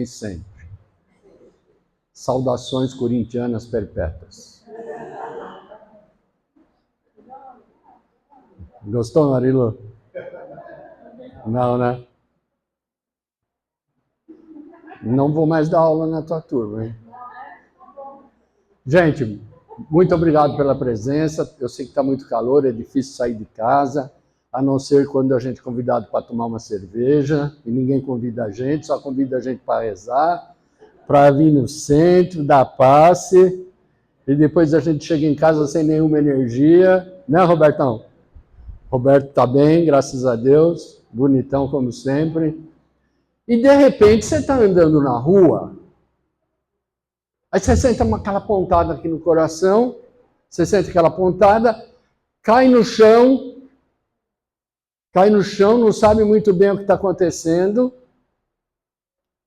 sempre. Saudações corintianas perpétuas. Gostou, Marilu? Não, né? Não vou mais dar aula na tua turma, hein? Gente, muito obrigado pela presença. Eu sei que está muito calor, é difícil sair de casa, a não ser quando a gente é convidado para tomar uma cerveja, e ninguém convida a gente, só convida a gente para rezar, para vir no centro, dar passe, e depois a gente chega em casa sem nenhuma energia, né, Robertão? Roberto está bem, graças a Deus, bonitão como sempre. E de repente você está andando na rua, aí você sente aquela pontada aqui no coração, você sente aquela pontada, cai no chão, não sabe muito bem o que está acontecendo,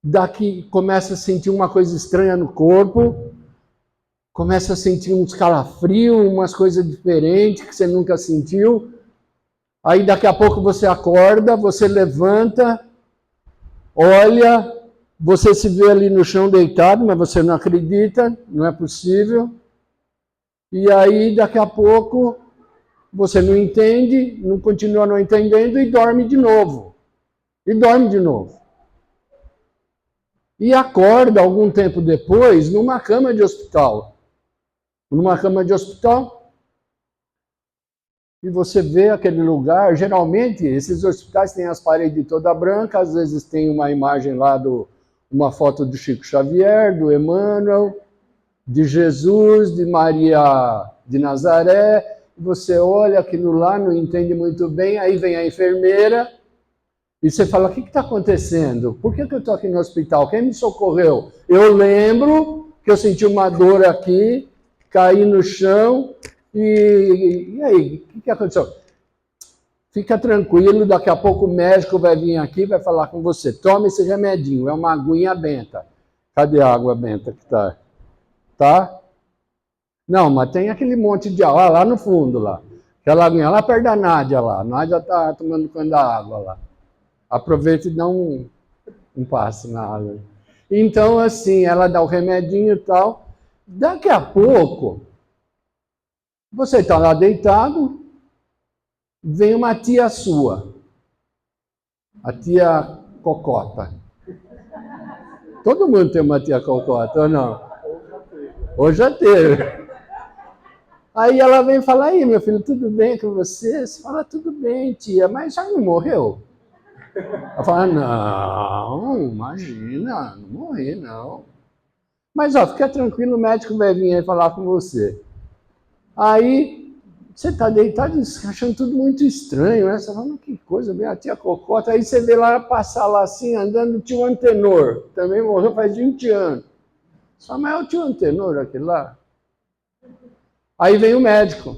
daqui começa a sentir uma coisa estranha no corpo, começa a sentir uns calafrios, umas coisas diferentes que você nunca sentiu. Aí daqui a pouco você acorda, você levanta, olha, você se vê ali no chão deitado, mas você não acredita, não é possível. E aí daqui a pouco você não entende, não continua não entendendo e dorme de novo. E dorme de novo. E acorda algum tempo depois numa cama de hospital. Numa cama de hospital. E você vê aquele lugar, geralmente esses hospitais têm as paredes toda branca, às vezes tem uma imagem lá, uma foto do Chico Xavier, do Emmanuel, de Jesus, de Maria de Nazaré, você olha aquilo lá, não entende muito bem, aí vem a enfermeira, e você fala, o que está acontecendo? Por que eu estou aqui no hospital? Quem me socorreu? Eu lembro que eu senti uma dor aqui, caí no chão, e aí, o que aconteceu? Fica tranquilo, daqui a pouco o médico vai vir aqui, vai falar com você. Toma esse remedinho, é uma aguinha benta. Cadê a água benta que tá? Tá? Não, mas tem aquele monte de água lá no fundo, lá. Aquela aguinha lá perto da Nádia lá. A Nádia tá tomando conta da água lá. Aproveita e dá um passo na água. Então, assim, ela dá o remedinho e tal. Daqui a pouco, você está lá deitado, vem uma tia sua, a tia Cocota. Todo mundo tem uma tia Cocota, ou não? Ou já teve. Aí ela vem falar, aí meu filho, tudo bem com você? Você fala, tudo bem, tia, mas já não morreu? Ela fala, não, imagina, não morri, não. Mas, ó, fica tranquilo, o médico vai vir aí falar com você. Aí, você está deitado achando tudo muito estranho, né? Você fala, que coisa, vem a tia Cocota. Aí você vê lá, passar lá assim, andando, o tio Antenor. Também morreu faz 20 anos. Você fala, mas é o tio Antenor aquele lá? Aí vem o médico.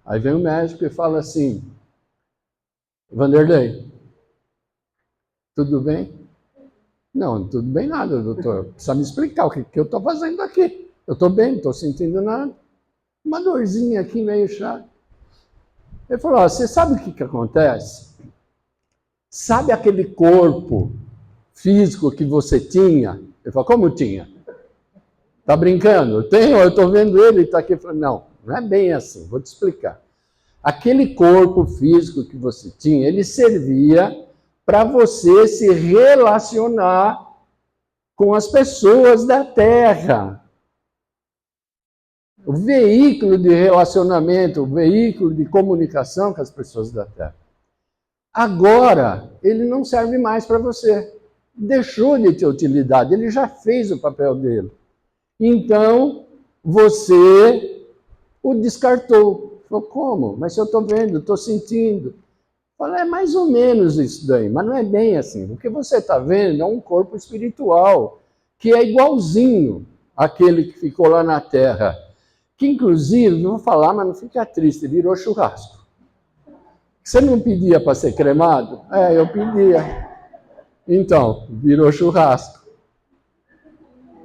Aí vem o médico e fala assim, Vanderlei, tudo bem? Não, tudo bem nada, doutor. Precisa me explicar o que eu estou fazendo aqui. Eu estou bem, não estou sentindo nada. Uma dorzinha aqui meio chata. Ele falou, você sabe o que acontece? Sabe aquele corpo físico que você tinha? Ele falou, como tinha? Tá brincando? Eu tenho, eu estou vendo ele, está aqui. Falei, não é bem assim, vou te explicar. Aquele corpo físico que você tinha, ele servia para você se relacionar com as pessoas da Terra. O veículo de relacionamento, o veículo de comunicação com as pessoas da Terra. Agora, ele não serve mais para você. Deixou de ter utilidade, ele já fez o papel dele. Então, você o descartou. Falou, como? Mas eu estou vendo, estou sentindo. Falei, é mais ou menos isso daí, mas não é bem assim. O que você está vendo é um corpo espiritual, que é igualzinho àquele que ficou lá na Terra. Que, inclusive, não vou falar, mas não fica triste, virou churrasco. Você não pedia para ser cremado? É, eu pedia. Então, virou churrasco.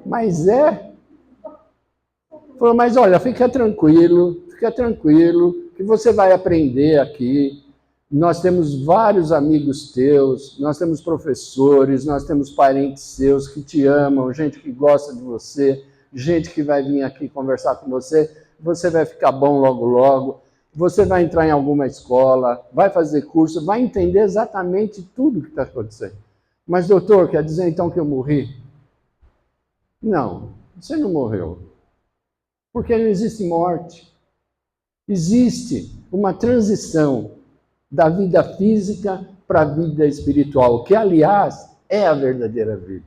Mas falou, mas olha, fica tranquilo, que você vai aprender aqui. Nós temos vários amigos teus, nós temos professores, nós temos parentes seus que te amam, gente que gosta de você, gente que vai vir aqui conversar com você. Você vai ficar bom logo, logo. Você vai entrar em alguma escola, vai fazer curso, vai entender exatamente tudo o que está acontecendo. Mas, doutor, quer dizer então que eu morri? Não, você não morreu. Porque não existe morte. Existe uma transição da vida física para a vida espiritual, que, aliás, é a verdadeira vida.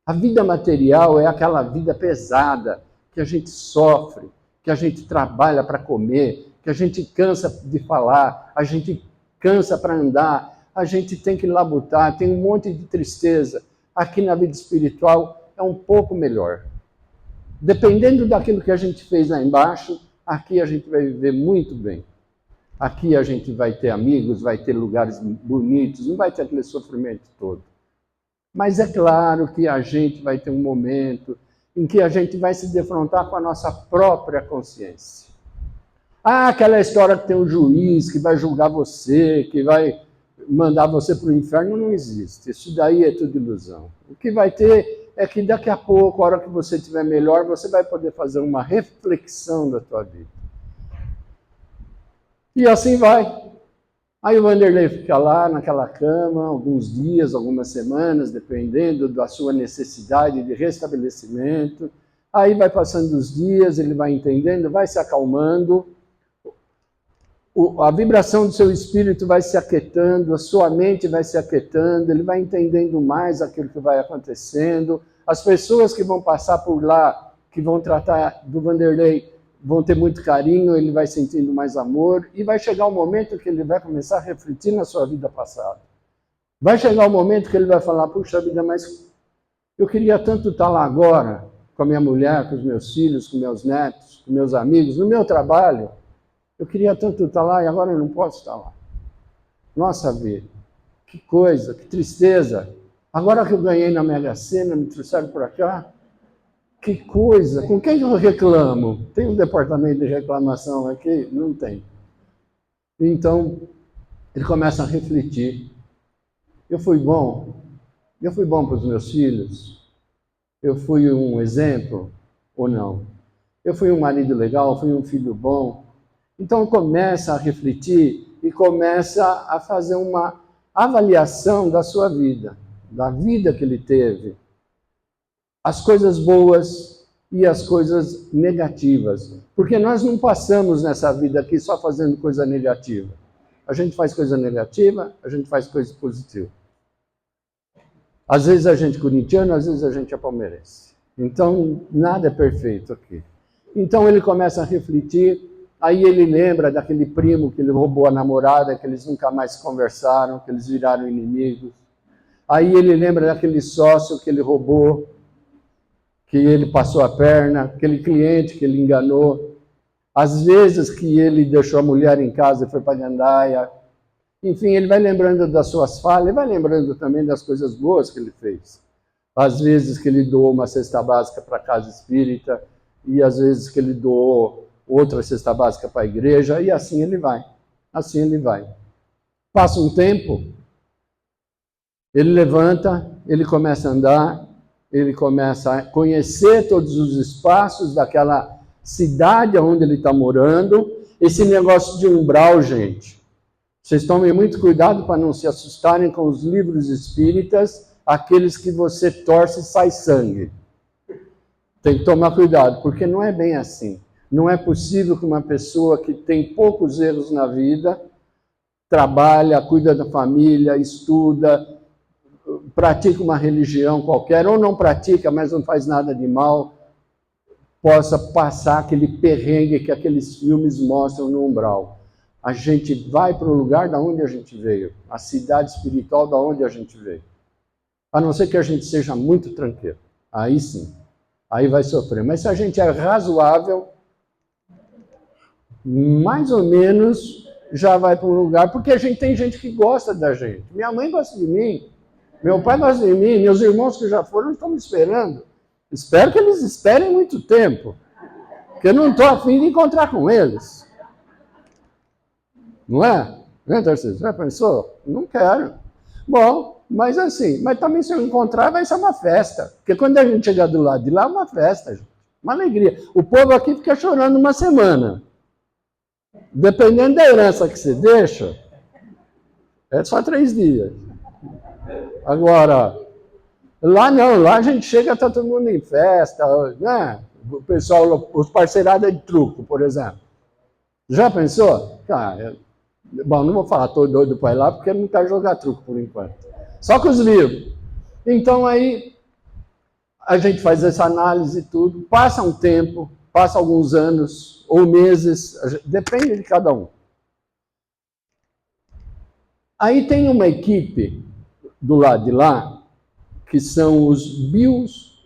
A vida material é aquela vida pesada, que a gente sofre, que a gente trabalha para comer, que a gente cansa de falar, a gente cansa para andar, a gente tem que labutar, tem um monte de tristeza. Aqui na vida espiritual é um pouco melhor. Dependendo daquilo que a gente fez lá embaixo, aqui a gente vai viver muito bem. Aqui a gente vai ter amigos, vai ter lugares bonitos, não vai ter aquele sofrimento todo. Mas é claro que a gente vai ter um momento em que a gente vai se defrontar com a nossa própria consciência. Ah, aquela história que tem um juiz que vai julgar você, que vai mandar você para o inferno, não existe. Isso daí é tudo ilusão. O que vai ter é que daqui a pouco, a hora que você estiver melhor, você vai poder fazer uma reflexão da tua vida. E assim vai. Aí o Vanderlei fica lá naquela cama, alguns dias, algumas semanas, dependendo da sua necessidade de restabelecimento. Aí vai passando os dias, ele vai entendendo, vai se acalmando. A vibração do seu espírito vai se aquietando, a sua mente vai se aquietando, ele vai entendendo mais aquilo que vai acontecendo. As pessoas que vão passar por lá, que vão tratar do Vanderlei, vão ter muito carinho, ele vai sentindo mais amor, e vai chegar um momento que ele vai começar a refletir na sua vida passada. Vai chegar um momento que ele vai falar, puxa vida, mas eu queria tanto estar lá agora, com a minha mulher, com os meus filhos, com meus netos, com meus amigos, no meu trabalho. Eu queria tanto estar lá e agora eu não posso estar lá. Nossa vida, que coisa, que tristeza. Agora que eu ganhei na Mega Sena, me trouxeram para cá, que coisa, com quem eu reclamo? Tem um departamento de reclamação aqui? Não tem. Então, ele começa a refletir. Eu fui bom? Eu fui bom para os meus filhos? Eu fui um exemplo ou não? Eu fui um marido legal? Fui um filho bom? Então, começa a refletir e começa a fazer uma avaliação da sua vida, da vida que ele teve. As coisas boas e as coisas negativas. Porque nós não passamos nessa vida aqui só fazendo coisa negativa. A gente faz coisa negativa, a gente faz coisa positiva. Às vezes a gente é corintiano, às vezes a gente é palmeirense. Então, nada é perfeito aqui. Então ele começa a refletir, aí ele lembra daquele primo que ele roubou a namorada, que eles nunca mais conversaram, que eles viraram inimigos. Aí ele lembra daquele sócio que ele roubou, que ele passou a perna, aquele cliente que ele enganou, às vezes que ele deixou a mulher em casa e foi para a gandaia. Enfim, ele vai lembrando das suas falhas, e vai lembrando também das coisas boas que ele fez. Às vezes que ele doou uma cesta básica para a casa espírita, e às vezes que ele doou outra cesta básica para a igreja, e assim ele vai. Assim ele vai. Passa um tempo, ele levanta, ele começa a andar, ele começa a conhecer todos os espaços daquela cidade onde ele está morando. Esse negócio de umbral, gente, vocês tomem muito cuidado para não se assustarem com os livros espíritas, aqueles que você torce e sai sangue. Tem que tomar cuidado, porque não é bem assim. Não é possível que uma pessoa que tem poucos erros na vida, trabalha, cuida da família, estuda, pratica uma religião qualquer, ou não pratica, mas não faz nada de mal, possa passar aquele perrengue que aqueles filmes mostram no umbral. A gente vai para o lugar da onde a gente veio, a cidade espiritual da onde a gente veio. A não ser que a gente seja muito tranquilo. Aí sim, aí vai sofrer. Mas se a gente é razoável, mais ou menos já vai para um lugar, porque a gente tem gente que gosta da gente. Minha mãe gosta de mim, meu pai gosta de mim, meus irmãos que já foram estão me esperando. Espero que eles esperem muito tempo, porque eu não estou a fim de encontrar com eles. Não é? Né, Tarcísio? Já pensou? Não quero. Bom, mas assim, mas também se eu encontrar vai ser uma festa. Porque quando a gente chegar do lado de lá, é uma festa, gente. Uma alegria. O povo aqui fica chorando uma semana. Dependendo da herança que você deixa, é só 3 dias. Agora, lá não, lá a gente chega, tá todo mundo em festa, né? O pessoal, os parceirados de truco, por exemplo. Já pensou? Cara, bom, não vou falar, tô doido para ir lá, porque não quero jogar truco por enquanto. Só com os livros. Então aí, a gente faz essa análise e tudo, passa um tempo, passa alguns anos ou meses, depende de cada um. Aí tem uma equipe do lado de lá, que são os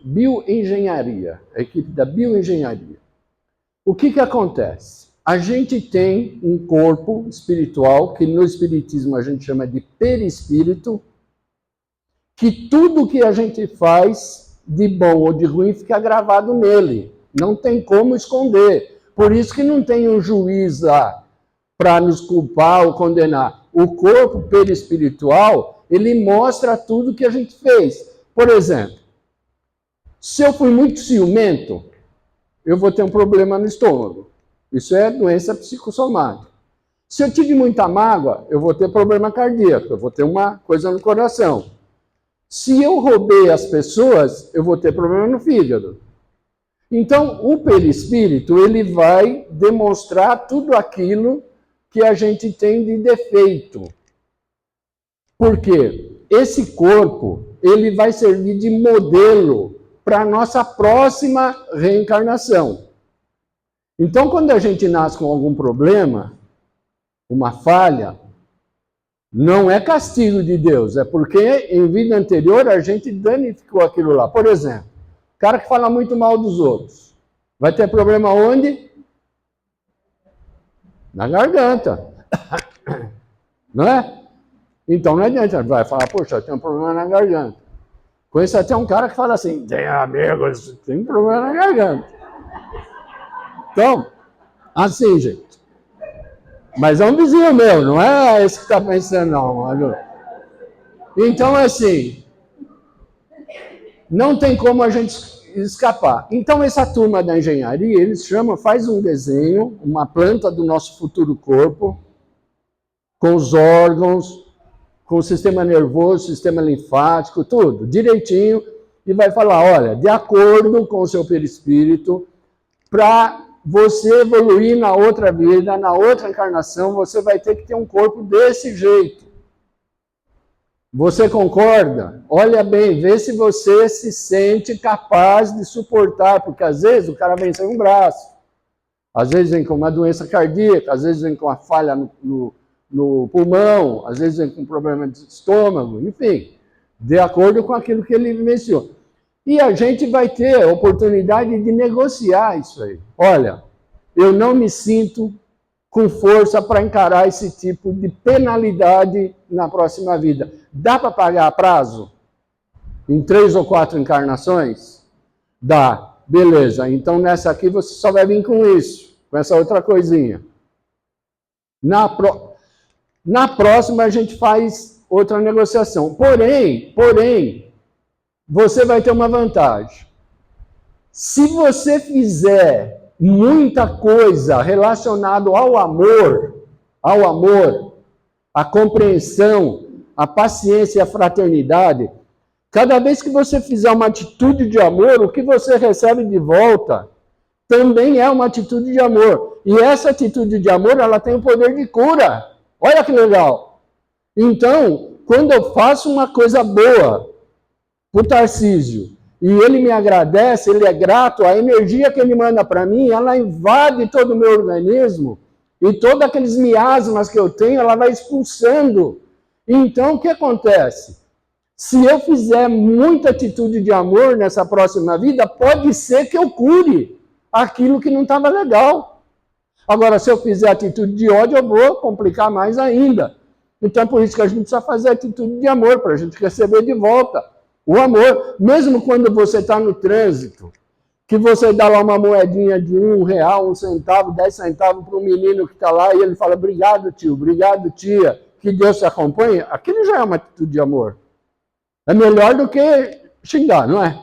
bioengenharia, a equipe da bioengenharia. O que acontece? A gente tem um corpo espiritual, que no espiritismo a gente chama de perispírito, que tudo que a gente faz, de bom ou de ruim, fica gravado nele. Não tem como esconder. Por isso que não tem um juiz lá para nos culpar ou condenar. O corpo perispiritual, ele mostra tudo que a gente fez. Por exemplo, se eu fui muito ciumento, eu vou ter um problema no estômago. Isso é doença psicossomática. Se eu tive muita mágoa, eu vou ter problema cardíaco, eu vou ter uma coisa no coração. Se eu roubei as pessoas, eu vou ter problema no fígado. Então, o perispírito, ele vai demonstrar tudo aquilo que a gente tem de defeito. Por quê? Esse corpo, ele vai servir de modelo para a nossa próxima reencarnação. Então, quando a gente nasce com algum problema, uma falha, não é castigo de Deus, é porque em vida anterior a gente danificou aquilo lá. Por exemplo, o cara que fala muito mal dos outros, vai ter problema onde? Na garganta. Não é? Então não adianta, vai falar, poxa, tem um problema na garganta. Conheço até um cara que fala assim, tem amigos, tem um problema na garganta. Então, assim, gente. Mas é um vizinho meu, não é esse que está pensando, não. Então, assim, não tem como a gente escapar. Então, essa turma da engenharia, eles chamam, faz um desenho, uma planta do nosso futuro corpo, com os órgãos, com o sistema nervoso, sistema linfático, tudo, direitinho, e vai falar, olha, de acordo com o seu perispírito, para você evoluir na outra vida, na outra encarnação, você vai ter que ter um corpo desse jeito. Você concorda? Olha bem, vê se você se sente capaz de suportar, porque às vezes o cara vem sem um braço, às vezes vem com uma doença cardíaca, às vezes vem com uma falha no pulmão, às vezes vem com um problema de estômago, enfim, de acordo com aquilo que ele mencionou. E a gente vai ter a oportunidade de negociar isso aí. Olha, eu não me sinto com força para encarar esse tipo de penalidade na próxima vida. Dá para pagar a prazo? Em 3 ou 4 encarnações? Dá. Beleza, então nessa aqui você só vai vir com isso, com essa outra coisinha. Na próxima a gente faz outra negociação. Porém, você vai ter uma vantagem. Se você fizer muita coisa relacionada ao amor, a compreensão, a paciência e a fraternidade, cada vez que você fizer uma atitude de amor, o que você recebe de volta também é uma atitude de amor. E essa atitude de amor, ela tem o poder de cura. Olha que legal. Então, quando eu faço uma coisa boa para o Tarcísio, e ele me agradece, ele é grato, a energia que ele manda para mim, ela invade todo o meu organismo, e todos aqueles miasmas que eu tenho, ela vai expulsando. Então, o que acontece? Se eu fizer muita atitude de amor nessa próxima vida, pode ser que eu cure aquilo que não estava legal. Agora, se eu fizer atitude de ódio, eu vou complicar mais ainda. Então, por isso que a gente precisa fazer atitude de amor, para a gente receber de volta o amor. Mesmo quando você está no trânsito que você dá lá uma moedinha de R$ 1, 1 centavo, 10 centavos para um menino que está lá e ele fala, obrigado tio, obrigado tia, que Deus te acompanhe, aquilo já é uma atitude de amor. É melhor do que xingar, não é?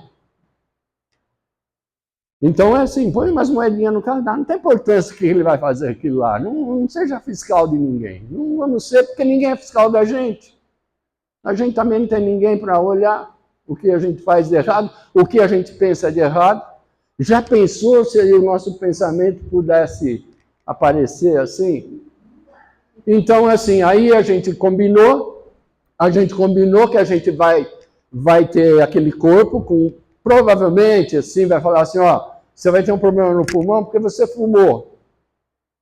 Então é assim, põe umas moedinhas no carro, não tem importância que ele vai fazer aquilo lá, não seja fiscal de ninguém, não vamos ser, porque ninguém é fiscal da gente. A gente também não tem ninguém para olhar o que a gente faz de errado, o que a gente pensa de errado. Já pensou se o nosso pensamento pudesse aparecer assim? Então, assim, aí a gente combinou que a gente vai ter aquele corpo com, provavelmente, assim, vai falar assim, ó, você vai ter um problema no pulmão porque você fumou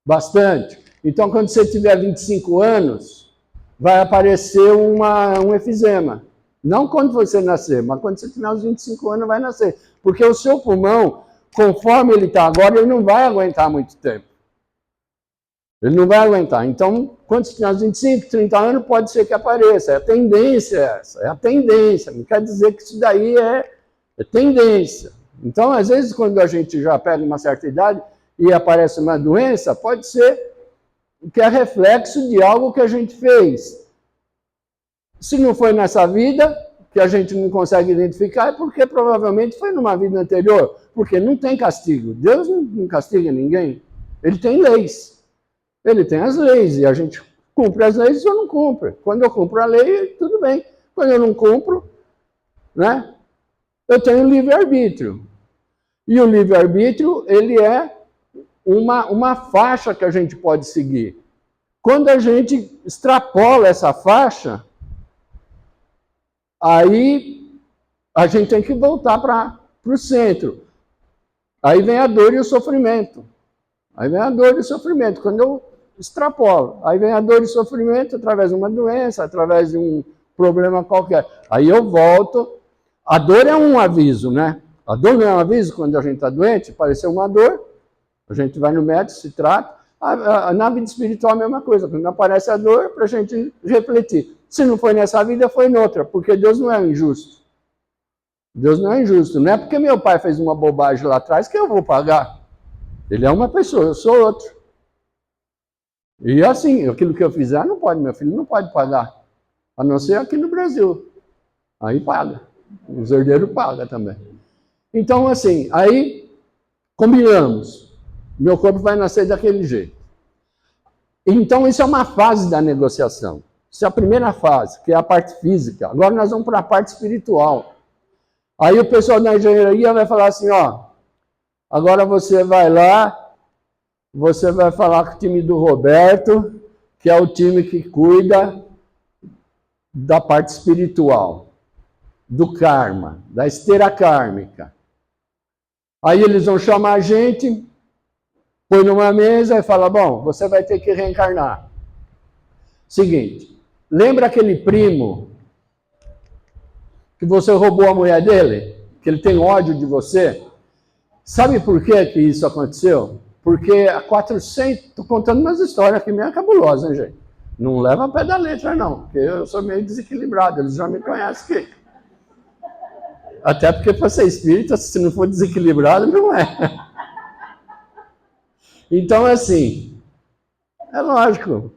bastante. Então, quando você tiver 25 anos, vai aparecer um efizema. Não quando você nascer, mas quando você tiver uns 25 anos vai nascer. Porque o seu pulmão, conforme ele está agora, ele não vai aguentar muito tempo. Ele não vai aguentar. Então, quando você tiver uns 25, 30 anos, pode ser que apareça. É a tendência essa, é a tendência. Não quer dizer que isso daí é tendência. Então, às vezes, quando a gente já pega uma certa idade e aparece uma doença, pode ser que é reflexo de algo que a gente fez. Se não foi nessa vida, que a gente não consegue identificar, é porque provavelmente foi numa vida anterior. Porque não tem castigo. Deus não castiga ninguém. Ele tem leis. Ele tem as leis. E a gente cumpre as leis ou não cumpre. Quando eu cumpro a lei, tudo bem. Quando eu não cumpro, né, eu tenho livre-arbítrio. E o livre-arbítrio, ele é uma faixa que a gente pode seguir. Quando a gente extrapola essa faixa, aí a gente tem que voltar para o centro. Aí vem a dor e o sofrimento. Aí vem a dor e o sofrimento. Quando eu extrapolo, aí vem a dor e o sofrimento através de uma doença, através de um problema qualquer. Aí eu volto. A dor é um aviso, né? A dor não é um aviso quando a gente está doente, apareceu uma dor, a gente vai no médico, se trata. Na vida espiritual é a mesma coisa. Quando aparece a dor, para a gente refletir. Se não foi nessa vida, foi noutra, porque Deus não é injusto. Deus não é injusto. Não é porque meu pai fez uma bobagem lá atrás que eu vou pagar. Ele é uma pessoa, eu sou outro. E assim, aquilo que eu fizer, não pode, meu filho não pode pagar. A não ser aqui no Brasil. Aí paga. Os herdeiros pagam também. Então, assim, aí combinamos. Meu corpo vai nascer daquele jeito. Então, isso é uma fase da negociação. Isso é a primeira fase, que é a parte física. Agora nós vamos para a parte espiritual. Aí o pessoal da engenharia vai falar assim, ó, agora você vai lá, você vai falar com o time do Roberto, que é o time que cuida da parte espiritual, do karma, da esteira kármica. Aí eles vão chamar a gente, põe numa mesa e fala, bom, você vai ter que reencarnar. Seguinte, lembra aquele primo que você roubou a mulher dele? Que ele tem ódio de você? Sabe por que isso aconteceu? Porque há 400... Estou contando umas histórias aqui meio cabulosas, hein, gente? Não leva a pé da letra, não, porque eu sou meio desequilibrado, eles já me conhecem aqui. Até porque para ser espírita, se não for desequilibrado, não é. Então, assim, é lógico.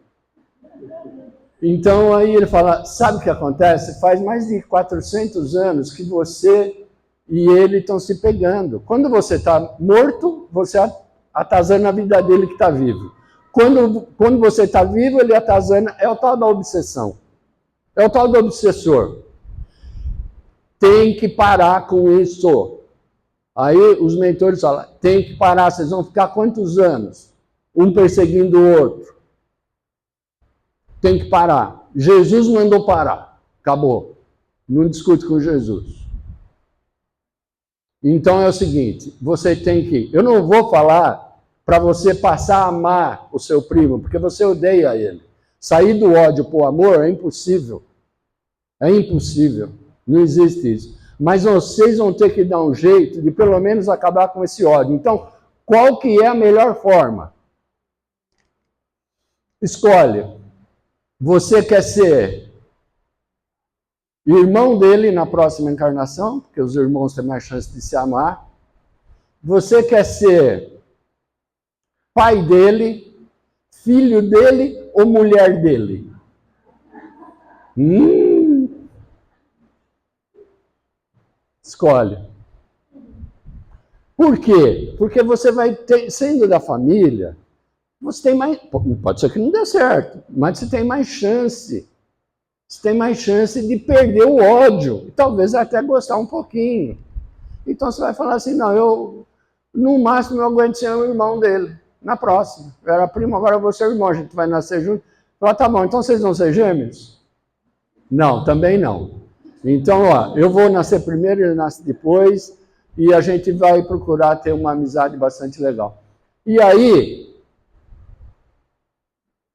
Então, aí ele fala, sabe o que acontece? Faz mais de 400 anos que você e ele estão se pegando. Quando você está morto, você atazana a vida dele que está vivo. Quando você está vivo, ele atazana, é o tal da obsessão. É o tal do obsessor. Tem que parar com isso. Aí os mentores falam, tem que parar, vocês vão ficar quantos anos? Um perseguindo o outro. Tem que parar. Jesus mandou parar. Acabou. Não discute com Jesus. Então é o seguinte, você tem que... Eu não vou falar para você passar a amar o seu primo, porque você odeia ele. Sair do ódio para o amor é impossível. É impossível. Não existe isso. Mas vocês vão ter que dar um jeito de pelo menos acabar com esse ódio. Então, qual que é a melhor forma? Escolhe. Você quer ser irmão dele na próxima encarnação, porque os irmãos têm mais chance de se amar. Você quer ser pai dele, filho dele ou mulher dele? Escolhe. Por quê? Porque você vai ter, sendo da família, você tem mais. Pode ser que não dê certo, mas você tem mais chance. Você tem mais chance de perder o ódio. E talvez até gostar um pouquinho. Então você vai falar assim, não, eu no máximo eu aguento ser o irmão dele. Na próxima. Eu era primo, agora eu vou ser irmão, a gente vai nascer junto. Fala, tá bom, então vocês vão ser gêmeos? Não, também não. Então, ó, eu vou nascer primeiro, ele nasce depois, e a gente vai procurar ter uma amizade bastante legal. E aí,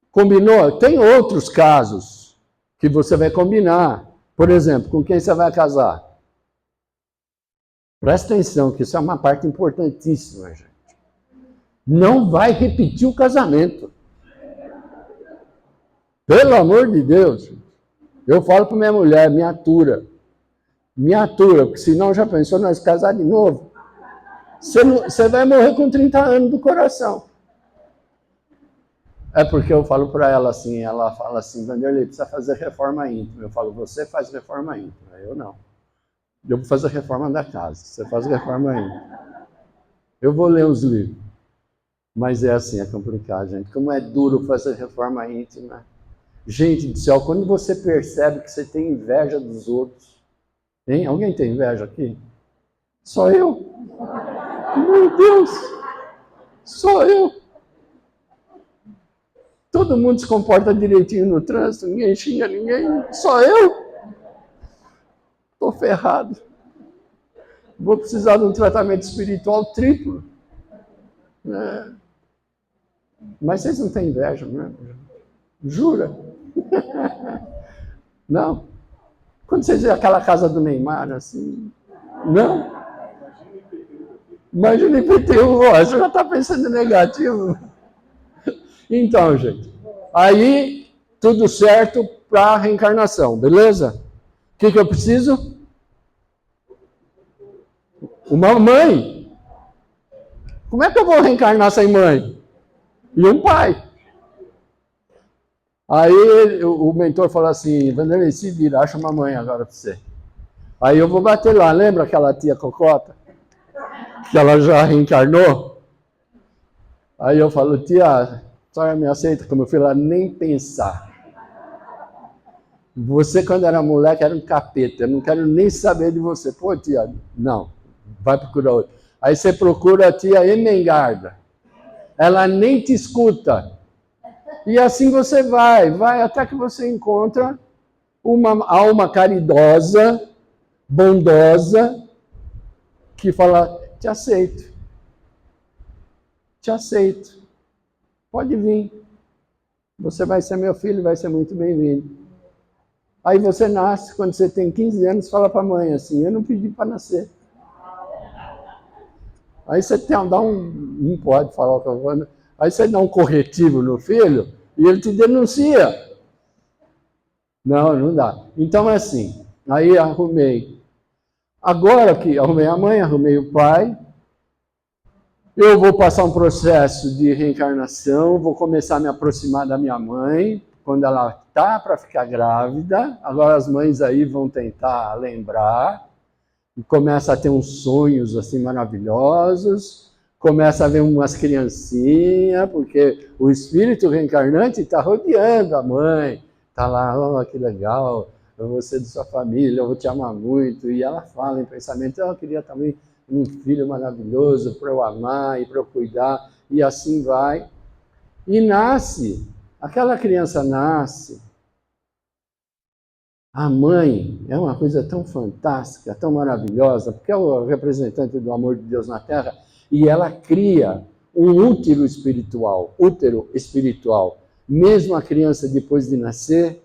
combinou? Tem outros casos que você vai combinar. Por exemplo, com quem você vai casar? Presta atenção, que isso é uma parte importantíssima, gente. Não vai repetir o casamento. Pelo amor de Deus. Eu falo para minha mulher, me atura, porque senão já pensou nós casar de novo? Você vai morrer com 30 anos do coração. É porque eu falo para ela assim, ela fala assim, Vanderlei, precisa fazer reforma íntima. Eu falo, você faz reforma íntima, eu não. Eu vou fazer reforma da casa, você faz reforma íntima. Eu vou ler os livros. Mas é assim, é complicado, gente. Como é duro fazer reforma íntima. Gente do céu, quando você percebe que você tem inveja dos outros, hein? Alguém tem inveja aqui? Só eu? Meu Deus! Só eu! Todo mundo se comporta direitinho no trânsito, ninguém xinga ninguém, só eu? Estou ferrado. Vou precisar de um tratamento espiritual triplo. É. Mas vocês não têm inveja, né? Jura? Não? Quando vocês veem aquela casa do Neymar, assim, não? Imagina IPTU, você já está pensando negativo. Então, gente, aí tudo certo para a reencarnação, beleza? O que eu preciso? Uma mãe. Como é que eu vou reencarnar sem mãe? E um pai. Aí o mentor falou assim, Vanderlei, se vira, acha uma mãe agora para você. Aí eu vou bater lá, lembra aquela tia Cocota? Que ela já reencarnou? Aí eu falo, tia, a senhora me aceita como filho? Ela nem pensar. Você, quando era moleque, era um capeta, eu não quero nem saber de você. Pô, tia, não, vai procurar outro. Aí você procura a tia Emengarda. Ela nem te escuta. E assim você vai até que você encontra uma alma caridosa, bondosa, que fala, te aceito. Te aceito. Pode vir. Você vai ser meu filho, vai ser muito bem-vindo. Aí você nasce, quando você tem 15 anos, fala para a mãe assim, eu não pedi para nascer. Aí você não pode falar o que eu vou, aí você dá um corretivo no filho e ele te denuncia. Não dá. Então é assim, aí arrumei. Agora que arrumei a mãe, arrumei o pai, eu vou passar um processo de reencarnação, vou começar a me aproximar da minha mãe, quando ela tá para ficar grávida. Agora as mães aí vão tentar lembrar, e começa a ter uns sonhos assim maravilhosos, começa a ver umas criancinhas, porque o espírito reencarnante está rodeando a mãe, está lá, oh, que legal, eu vou ser de sua família, eu vou te amar muito, e ela fala em pensamento, eu queria também um filho maravilhoso para eu amar e para eu cuidar, e assim vai. E nasce, aquela criança nasce. A mãe é uma coisa tão fantástica, tão maravilhosa, porque é o representante do amor de Deus na Terra, e ela cria um útero espiritual. Mesmo a criança, depois de nascer,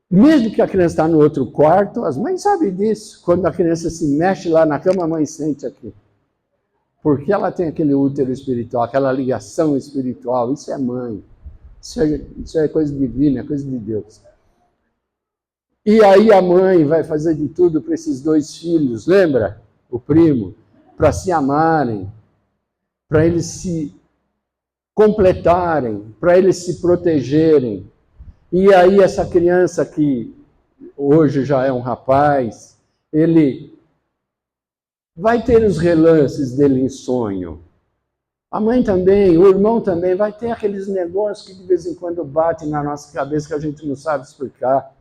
mesmo que a criança está no outro quarto, as mães sabem disso. Quando a criança se mexe lá na cama, a mãe sente aqui. Porque ela tem aquele útero espiritual, aquela ligação espiritual. Isso é mãe. Isso é coisa divina, é coisa de Deus. E aí a mãe vai fazer de tudo para esses dois filhos, lembra? O primo, para se amarem, para eles se completarem, para eles se protegerem. E aí essa criança que hoje já é um rapaz, ele vai ter os relances dele em sonho. A mãe também, o irmão também, vai ter aqueles negócios que de vez em quando batem na nossa cabeça que a gente não sabe explicar.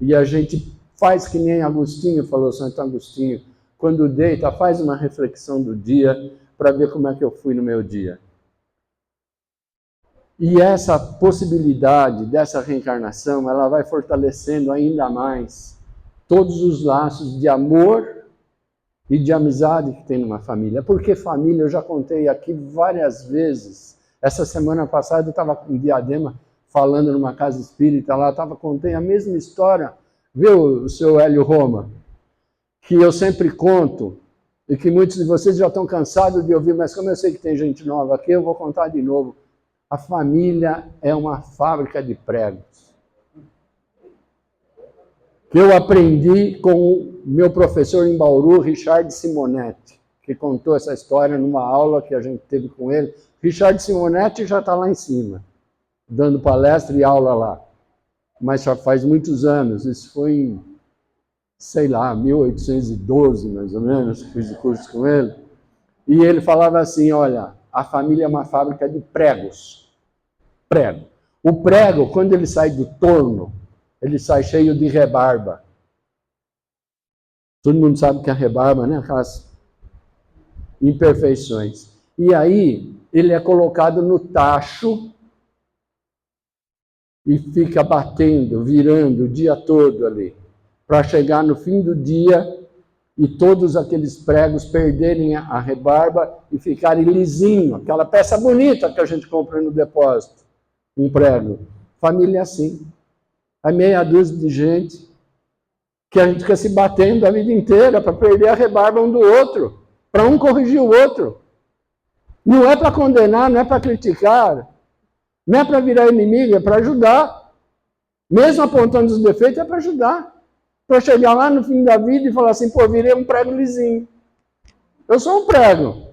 E a gente faz que nem Agostinho falou, Santo Agostinho, quando deita, faz uma reflexão do dia para ver como é que eu fui no meu dia. E essa possibilidade dessa reencarnação, ela vai fortalecendo ainda mais todos os laços de amor e de amizade que tem numa família. Porque família, eu já contei aqui várias vezes. Essa semana passada eu estava em Diadema, falando numa casa espírita lá, contei a mesma história, viu, o seu Hélio Roma? Que eu sempre conto, e que muitos de vocês já estão cansados de ouvir, mas como eu sei que tem gente nova aqui, eu vou contar de novo. A família é uma fábrica de pregos. Que eu aprendi com o meu professor em Bauru, Richard Simonetti, que contou essa história numa aula que a gente teve com ele. Richard Simonetti já está lá em cima, dando palestra e aula lá. Mas já faz muitos anos, isso foi em, sei lá, 1812, mais ou menos, fiz o curso com ele. E ele falava assim, olha, a família é uma fábrica de pregos. Prego. O prego, quando ele sai do torno, ele sai cheio de rebarba. Todo mundo sabe que a rebarba, né? Aquelas imperfeições. E aí, ele é colocado no tacho e fica batendo, virando o dia todo ali, para chegar no fim do dia e todos aqueles pregos perderem a rebarba e ficarem lisinho, aquela peça bonita que a gente compra no depósito. Um prego. Família é assim. É meia dúzia de gente que a gente fica se batendo a vida inteira para perder a rebarba um do outro, para um corrigir o outro. Não é para condenar, não é para criticar, não é para virar inimigo, é para ajudar. Mesmo apontando os defeitos, é para ajudar. Para chegar lá no fim da vida e falar assim, pô, virei um prego lisinho. Eu sou um prego.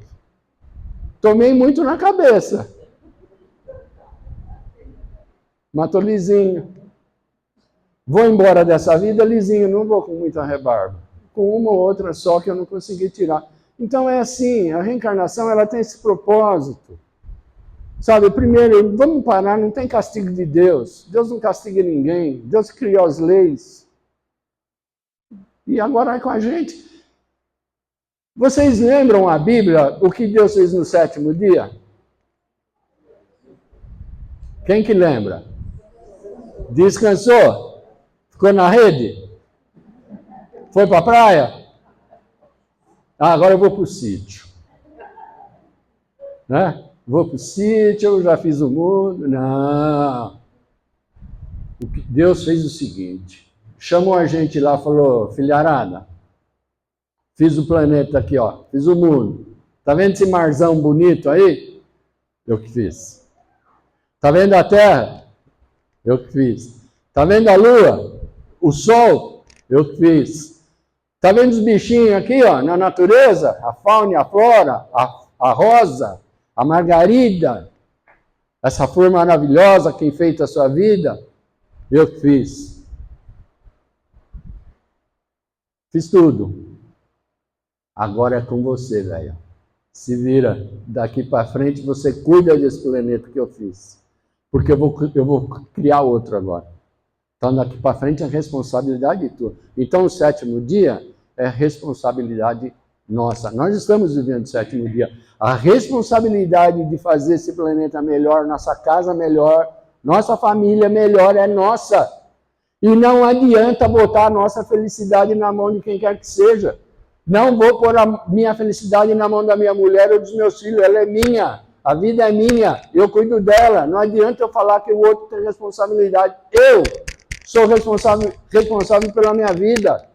Tomei muito na cabeça. Mas tô lisinho. Vou embora dessa vida lisinho, não vou com muita rebarba. Com uma ou outra só que eu não consegui tirar. Então é assim, a reencarnação ela tem esse propósito. Sabe, primeiro, vamos parar, não tem castigo de Deus. Deus não castiga ninguém. Deus criou as leis. E agora é com a gente. Vocês lembram a Bíblia, o que Deus fez no 7º dia? Quem que lembra? Descansou? Ficou na rede? Foi para a praia? Ah, agora eu vou para o sítio. Né? Vou para o sítio, já fiz o mundo. Não. Deus fez o seguinte. Chamou a gente lá, falou, filharada, fiz o planeta aqui, ó, fiz o mundo. Tá vendo esse marzão bonito aí? Eu que fiz. Tá vendo a Terra? Eu que fiz. Tá vendo a Lua? O Sol? Eu que fiz. Tá vendo os bichinhos aqui, ó, na natureza? A fauna e a flora, a rosa, a margarida, essa flor maravilhosa que enfeita a sua vida? Eu que fiz. Fiz tudo. Agora é com você, velho. Se vira. Daqui para frente você cuida desse planeta que eu fiz. Porque eu vou criar outro agora. Então, daqui para frente é responsabilidade tua. Então, o 7º dia é responsabilidade nossa. Nós estamos vivendo o 7º dia. A responsabilidade de fazer esse planeta melhor, nossa casa melhor, nossa família melhor é nossa. E não adianta botar a nossa felicidade na mão de quem quer que seja. Não vou pôr a minha felicidade na mão da minha mulher ou dos meus filhos. Ela é minha. A vida é minha. Eu cuido dela. Não adianta eu falar que o outro tem responsabilidade. Eu sou responsável pela minha vida.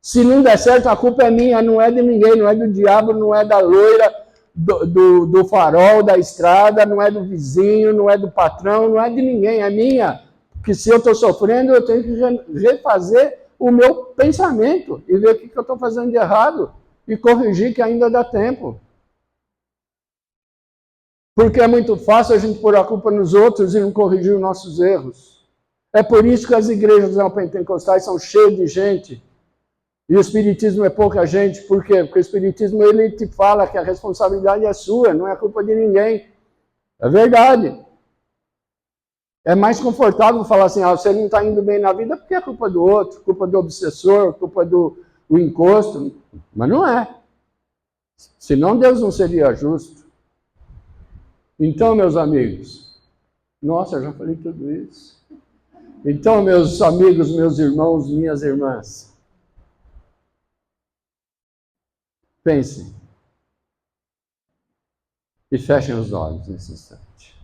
Se não der certo, a culpa é minha, não é de ninguém, não é do diabo, não é da loira, do farol, da estrada, não é do vizinho, não é do patrão, não é de ninguém, é minha. Porque se eu estou sofrendo, eu tenho que refazer o meu pensamento e ver o que eu estou fazendo de errado. e corrigir, que ainda dá tempo. Porque é muito fácil a gente pôr a culpa nos outros e não corrigir os nossos erros. É por isso que as igrejas neopentecostais são cheias de gente. E o Espiritismo é pouca gente. Por quê? Porque o Espiritismo ele te fala que a responsabilidade é sua, não é culpa de ninguém. É verdade. É mais confortável falar assim, você não está indo bem na vida porque é culpa do outro, culpa do obsessor, culpa do encosto. Mas não é. Senão Deus não seria justo. Então, meus amigos, nossa, eu já falei tudo isso. Então, meus amigos, meus irmãos, minhas irmãs, pensem e fechem os olhos nesse instante.